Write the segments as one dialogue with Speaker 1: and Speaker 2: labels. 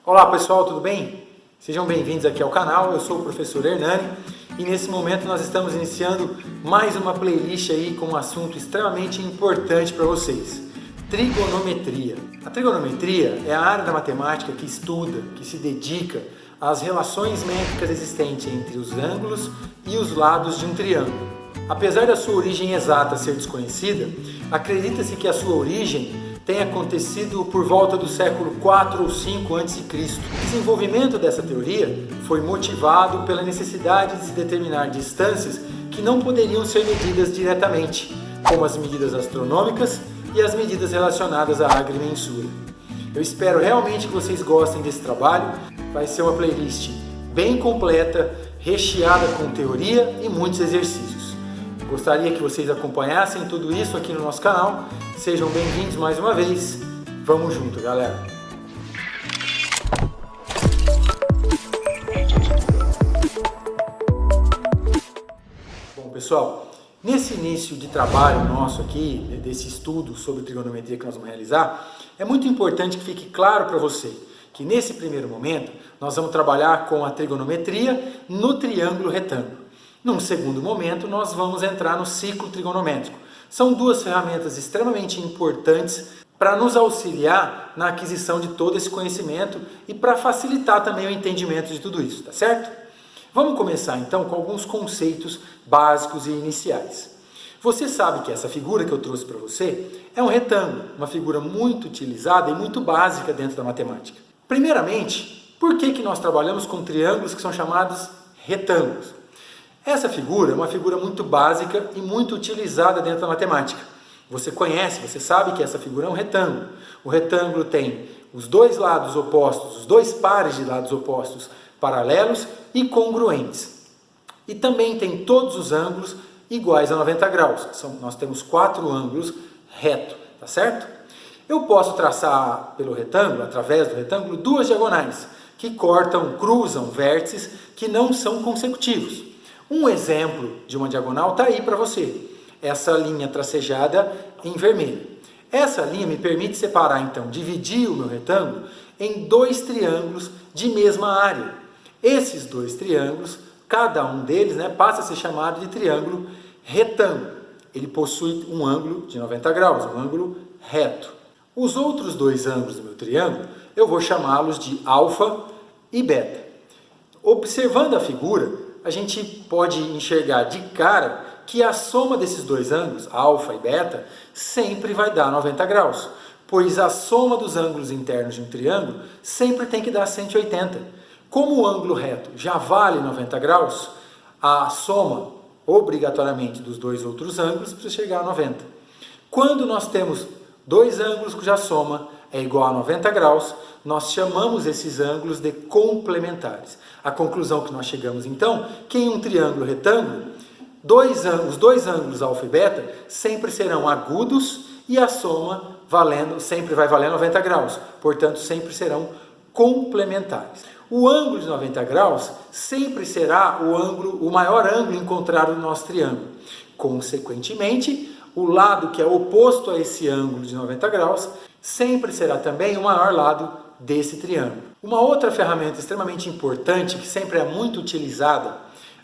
Speaker 1: Olá pessoal, tudo bem? Sejam bem-vindos aqui ao canal, eu sou o professor Hernani e nesse momento nós estamos iniciando mais uma playlist aí com um assunto extremamente importante para vocês: trigonometria. A trigonometria é a área da matemática que estuda, que se dedica às relações métricas existentes entre os ângulos e os lados de um triângulo. Apesar da sua origem exata ser desconhecida, acredita-se que a sua origem tenha acontecido por volta do século 4 ou 5 a.C. O desenvolvimento dessa teoria foi motivado pela necessidade de se determinar distâncias que não poderiam ser medidas diretamente, como as medidas astronômicas e as medidas relacionadas à agrimensura. Eu espero realmente que vocês gostem desse trabalho. Vai ser uma playlist bem completa, recheada com teoria e muitos exercícios. Gostaria que vocês acompanhassem tudo isso aqui no nosso canal. Sejam bem-vindos mais uma vez. Vamos junto, galera! Bom, pessoal, nesse início de trabalho nosso aqui, desse estudo sobre trigonometria que nós vamos realizar, é muito importante que fique claro para você que nesse primeiro momento nós vamos trabalhar com a trigonometria no triângulo retângulo. Num segundo momento, nós vamos entrar no ciclo trigonométrico. São duas ferramentas extremamente importantes para nos auxiliar na aquisição de todo esse conhecimento e para facilitar também o entendimento de tudo isso, tá certo? Vamos começar então com alguns conceitos básicos e iniciais. Você sabe que essa figura que eu trouxe para você é um retângulo, uma figura muito utilizada e muito básica dentro da matemática. Primeiramente, por que nós trabalhamos com triângulos que são chamados retângulos? Essa figura é uma figura muito básica e muito utilizada dentro da matemática. Você conhece, você sabe que essa figura é um retângulo. O retângulo tem os dois lados opostos, os dois pares de lados opostos paralelos e congruentes. E também tem todos os ângulos iguais a 90 graus. Nós temos 4 ângulos retos, tá certo? Eu posso traçar pelo retângulo, através do retângulo, duas diagonais que cortam, cruzam vértices que não são consecutivos. Um exemplo de uma diagonal está aí para você, essa linha tracejada em vermelho. Essa linha me permite separar, então, dividir o meu retângulo em dois triângulos de mesma área. Esses dois triângulos, cada um deles, passa a ser chamado de triângulo retângulo. Ele possui um ângulo de 90 graus, um ângulo reto. Os outros dois ângulos do meu triângulo, eu vou chamá-los de alfa e beta. Observando a figura, a gente pode enxergar de cara que a soma desses dois ângulos, alfa e beta, sempre vai dar 90 graus, pois a soma dos ângulos internos de um triângulo sempre tem que dar 180. Como o ângulo reto já vale 90 graus, a soma, obrigatoriamente, dos dois outros ângulos precisa chegar a 90. Quando nós temos dois ângulos cuja soma é igual a 90 graus, nós chamamos esses ângulos de complementares. A conclusão que nós chegamos, então, que em um triângulo retângulo, os dois ângulos alfa e beta sempre serão agudos e a soma sempre vai valer 90 graus. Portanto, sempre serão complementares. O ângulo de 90 graus sempre será o maior ângulo encontrado no nosso triângulo. Consequentemente, o lado que é oposto a esse ângulo de 90 graus sempre será também o maior lado desse triângulo. Uma outra ferramenta extremamente importante, que sempre é muito utilizada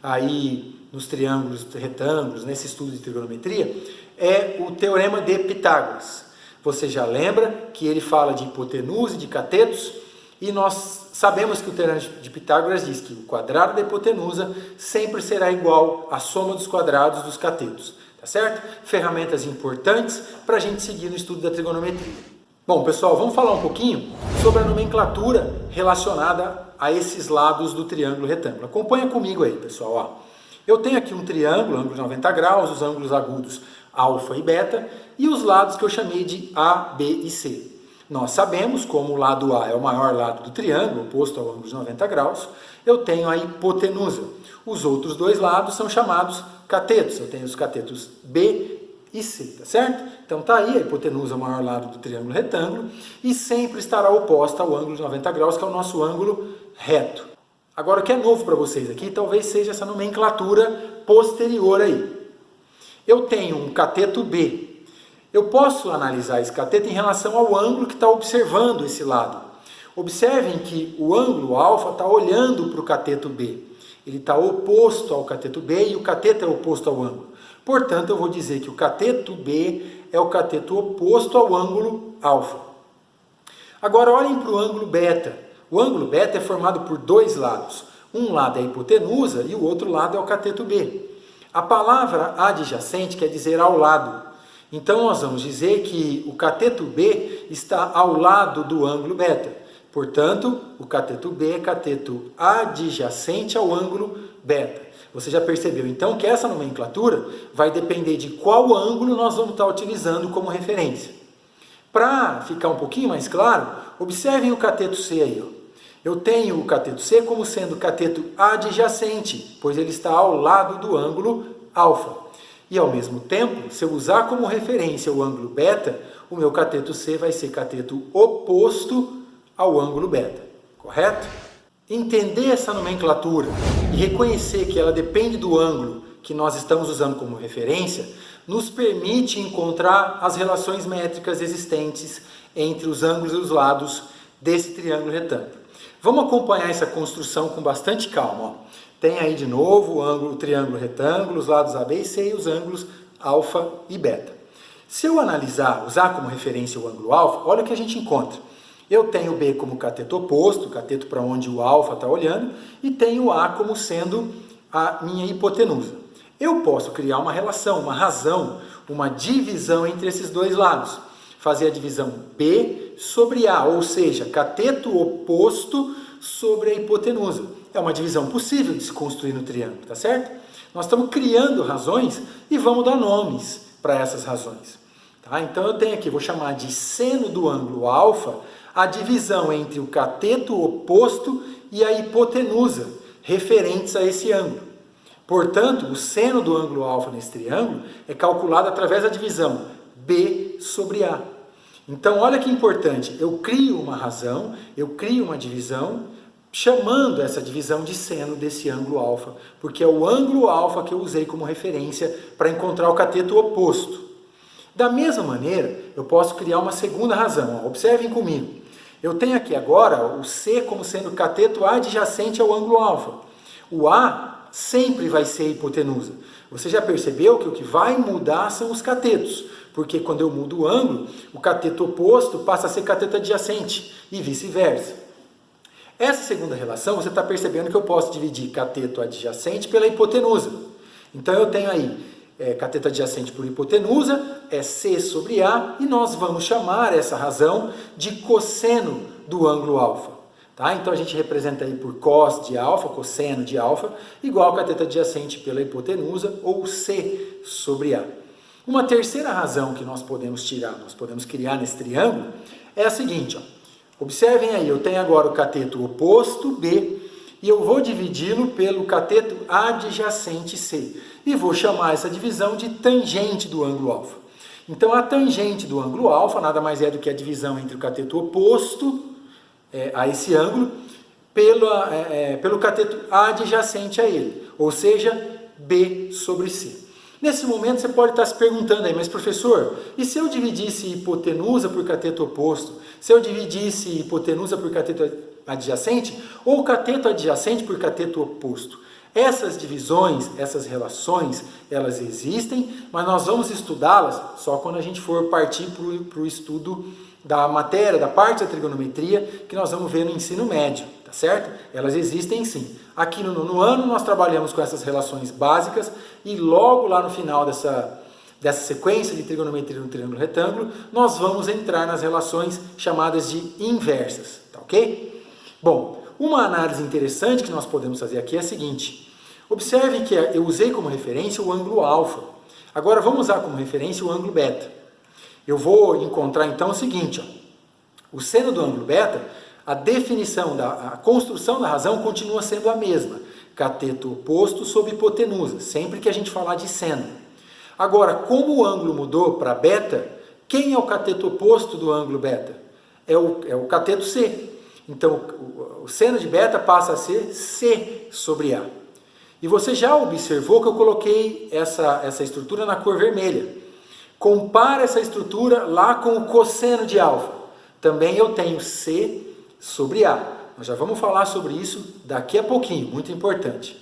Speaker 1: aí nos triângulos, retângulos, nesse estudo de trigonometria, é o Teorema de Pitágoras. Você já lembra que ele fala de hipotenusa e de catetos, e nós sabemos que o Teorema de Pitágoras diz que o quadrado da hipotenusa sempre será igual à soma dos quadrados dos catetos. Tá certo? Ferramentas importantes para a gente seguir no estudo da trigonometria. Bom, pessoal, vamos falar um pouquinho sobre a nomenclatura relacionada a esses lados do triângulo retângulo. Acompanha comigo aí, pessoal. Eu tenho aqui um triângulo, ângulo de 90 graus, os ângulos agudos alfa e beta, e os lados que eu chamei de A, B e C. Nós sabemos, como o lado A é o maior lado do triângulo, oposto ao ângulo de 90 graus, eu tenho a hipotenusa. Os outros dois lados são chamados catetos. Eu tenho os catetos B e C, tá certo? Então tá aí, a hipotenusa é o maior lado do triângulo retângulo e sempre estará oposta ao ângulo de 90 graus, que é o nosso ângulo reto. Agora, o que é novo para vocês aqui, talvez seja essa nomenclatura posterior aí. Eu tenho um cateto B. Eu posso analisar esse cateto em relação ao ângulo que está observando esse lado. Observem que o ângulo alfa está olhando para o cateto B. Ele está oposto ao cateto B e o cateto é oposto ao ângulo. Portanto, eu vou dizer que o cateto B é o cateto oposto ao ângulo alfa. Agora, olhem para o ângulo beta. O ângulo beta é formado por dois lados. Um lado é a hipotenusa e o outro lado é o cateto B. A palavra adjacente quer dizer ao lado. Então, nós vamos dizer que o cateto B está ao lado do ângulo beta. Portanto, o cateto B é cateto adjacente ao ângulo beta. Você já percebeu, então, que essa nomenclatura vai depender de qual ângulo nós vamos estar utilizando como referência. Para ficar um pouquinho mais claro, observem o cateto C aí. Ó. Eu tenho o cateto C como sendo cateto adjacente, pois ele está ao lado do ângulo alfa. E, ao mesmo tempo, se eu usar como referência o ângulo beta, o meu cateto C vai ser cateto oposto ao ângulo beta, correto? Entender essa nomenclatura e reconhecer que ela depende do ângulo que nós estamos usando como referência, nos permite encontrar as relações métricas existentes entre os ângulos e os lados desse triângulo retângulo. Vamos acompanhar essa construção com bastante calma. Ó. Tem aí de novo o triângulo retângulo, os lados A, B e C e os ângulos alfa e beta. Se eu usar como referência o ângulo alfa, olha o que a gente encontra. Eu tenho o B como cateto oposto, cateto para onde o alfa está olhando, e tenho o A como sendo a minha hipotenusa. Eu posso criar uma relação, uma razão, uma divisão entre esses dois lados. Fazer a divisão B sobre A, ou seja, cateto oposto sobre a hipotenusa. É uma divisão possível de se construir no triângulo, tá certo? Nós estamos criando razões e vamos dar nomes para essas razões. Tá? Então eu tenho aqui, vou chamar de seno do ângulo alfa, a divisão entre o cateto oposto e a hipotenusa, referentes a esse ângulo. Portanto, o seno do ângulo alfa nesse triângulo é calculado através da divisão B sobre A. Então, olha que importante, eu crio uma razão, eu crio uma divisão, chamando essa divisão de seno desse ângulo alfa, porque é o ângulo alfa que eu usei como referência para encontrar o cateto oposto. Da mesma maneira, eu posso criar uma segunda razão. Observem comigo. Eu tenho aqui agora o C como sendo cateto adjacente ao ângulo alfa. O A sempre vai ser hipotenusa. Você já percebeu que o que vai mudar são os catetos, porque quando eu mudo o ângulo, o cateto oposto passa a ser cateto adjacente e vice-versa. Essa segunda relação, você está percebendo que eu posso dividir cateto adjacente pela hipotenusa. Então eu tenho aí cateto adjacente por hipotenusa, é C sobre A, e nós vamos chamar essa razão de cosseno do ângulo alfa. Tá? Então a gente representa aí por cos de alfa, cosseno de alfa, igual cateto adjacente pela hipotenusa, ou C sobre A. Uma terceira razão que nós podemos criar nesse triângulo, é a seguinte. Ó. Observem aí, eu tenho agora o cateto oposto, B, e eu vou dividi-lo pelo cateto adjacente C. E vou chamar essa divisão de tangente do ângulo alfa. Então, a tangente do ângulo alfa nada mais é do que a divisão entre o cateto oposto a esse ângulo pelo cateto adjacente a ele, ou seja, B sobre C. Nesse momento, você pode estar se perguntando aí, mas professor, e se eu dividisse hipotenusa por cateto oposto? Se eu dividisse hipotenusa por cateto adjacente? Ou cateto adjacente por cateto oposto? Essas divisões, essas relações, elas existem, mas nós vamos estudá-las só quando a gente for partir para o estudo da matéria, da parte da trigonometria, que nós vamos ver no ensino médio, tá certo? Elas existem sim. Aqui no nono ano nós trabalhamos com essas relações básicas e logo lá no final dessa sequência de trigonometria no triângulo retângulo, nós vamos entrar nas relações chamadas de inversas, tá ok? Bom, uma análise interessante que nós podemos fazer aqui é a seguinte. Observe que eu usei como referência o ângulo alfa. Agora vamos usar como referência o ângulo beta. Eu vou encontrar então o seguinte. Ó. O seno do ângulo beta, a definição, a construção da razão continua sendo a mesma. Cateto oposto sobre hipotenusa, sempre que a gente falar de seno. Agora, como o ângulo mudou para beta, quem é o cateto oposto do ângulo beta? É o cateto C. Então, o seno de beta passa a ser C sobre A. E você já observou que eu coloquei essa estrutura na cor vermelha. Compara essa estrutura lá com o cosseno de alfa. Também eu tenho C sobre A. Nós já vamos falar sobre isso daqui a pouquinho, muito importante.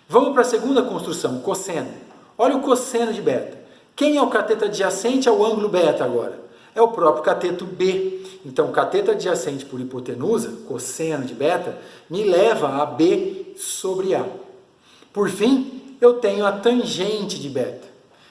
Speaker 1: Vamos para a segunda construção, cosseno. Olha o cosseno de beta. Quem é o cateto adjacente ao ângulo beta agora? É o próprio cateto B. Então, cateto adjacente por hipotenusa, cosseno de beta, me leva a B sobre A. Por fim, eu tenho a tangente de beta.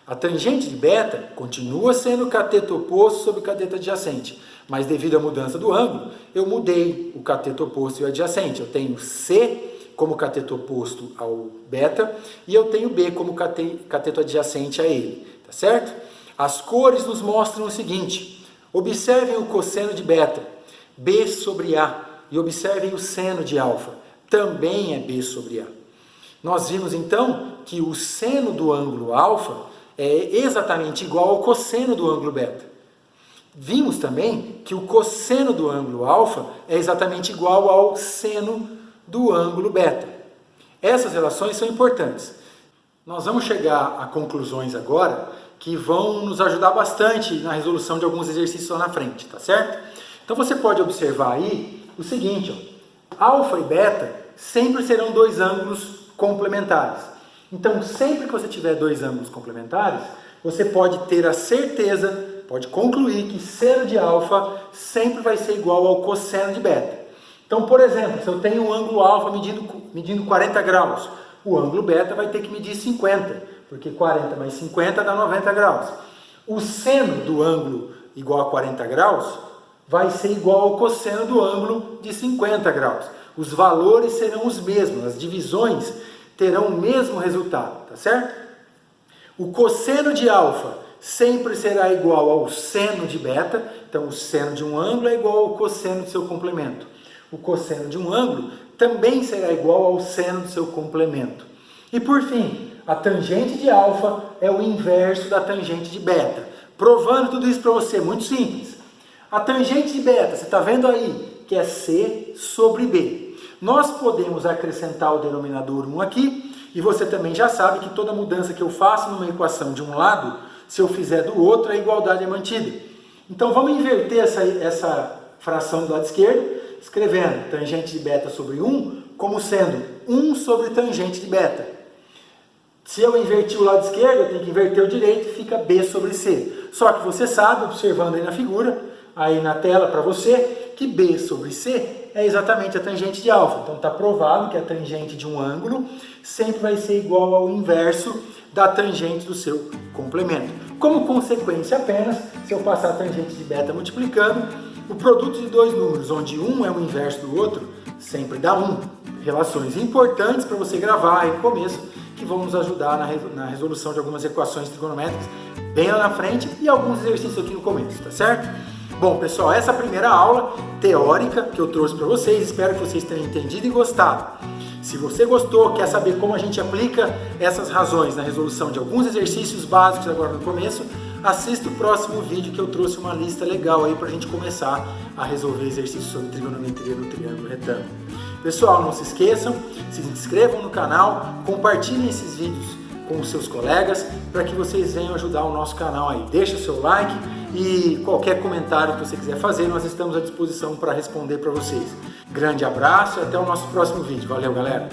Speaker 1: A tangente de beta continua sendo o cateto oposto sobre o cateto adjacente, mas devido à mudança do ângulo, eu mudei o cateto oposto e o adjacente. Eu tenho C como cateto oposto ao beta e eu tenho B como cateto adjacente a ele, tá certo? As cores nos mostram o seguinte: observem o cosseno de beta, B sobre A, e observem o seno de alfa, também é B sobre A. Nós vimos então que o seno do ângulo alfa é exatamente igual ao cosseno do ângulo beta. Vimos também que o cosseno do ângulo alfa é exatamente igual ao seno do ângulo beta. Essas relações são importantes. Nós vamos chegar a conclusões agora que vão nos ajudar bastante na resolução de alguns exercícios lá na frente, tá certo? Então você pode observar aí o seguinte, ó, alfa e beta sempre serão dois ângulos complementares. Então, sempre que você tiver dois ângulos complementares, você pode ter a certeza, pode concluir que seno de alfa sempre vai ser igual ao cosseno de beta. Então, por exemplo, se eu tenho um ângulo alfa medindo 40 graus, o ângulo beta vai ter que medir 50, porque 40 mais 50 dá 90 graus. O seno do ângulo igual a 40 graus vai ser igual ao cosseno do ângulo de 50 graus. Os valores serão os mesmos, as divisões terão o mesmo resultado, tá certo? O cosseno de alfa sempre será igual ao seno de beta, então o seno de um ângulo é igual ao cosseno do seu complemento. O cosseno de um ângulo também será igual ao seno do seu complemento. E por fim, a tangente de alfa é o inverso da tangente de beta. Provando tudo isso para você, muito simples. A tangente de beta, você está vendo aí, que é C sobre B. Nós podemos acrescentar o denominador 1 aqui, e você também já sabe que toda mudança que eu faço numa equação de um lado, se eu fizer do outro, a igualdade é mantida. Então vamos inverter essa fração do lado esquerdo, escrevendo tangente de beta sobre 1 como sendo 1 sobre tangente de beta. Se eu invertir o lado esquerdo, eu tenho que inverter o direito e fica B sobre C. Só que você sabe, observando aí na figura, aí na tela para você, que B sobre C é exatamente a tangente de alfa. Então está provado que a tangente de um ângulo sempre vai ser igual ao inverso da tangente do seu complemento. Como consequência apenas, se eu passar a tangente de beta multiplicando, o produto de dois números, onde um é o inverso do outro, sempre dá 1. Relações importantes para você gravar aí no começo, que vão nos ajudar na resolução de algumas equações trigonométricas bem lá na frente e alguns exercícios aqui no começo, tá certo? Bom, pessoal, essa é a primeira aula teórica que eu trouxe para vocês, espero que vocês tenham entendido e gostado. Se você gostou, quer saber como a gente aplica essas razões na resolução de alguns exercícios básicos agora no começo, assista o próximo vídeo que eu trouxe uma lista legal aí para a gente começar a resolver exercícios sobre trigonometria no triângulo retângulo. Pessoal, não se esqueçam, se inscrevam no canal, compartilhem esses vídeos com os seus colegas para que vocês venham ajudar o nosso canal aí. Deixa o seu like e qualquer comentário que você quiser fazer, nós estamos à disposição para responder para vocês. Grande abraço e até o nosso próximo vídeo. Valeu, galera!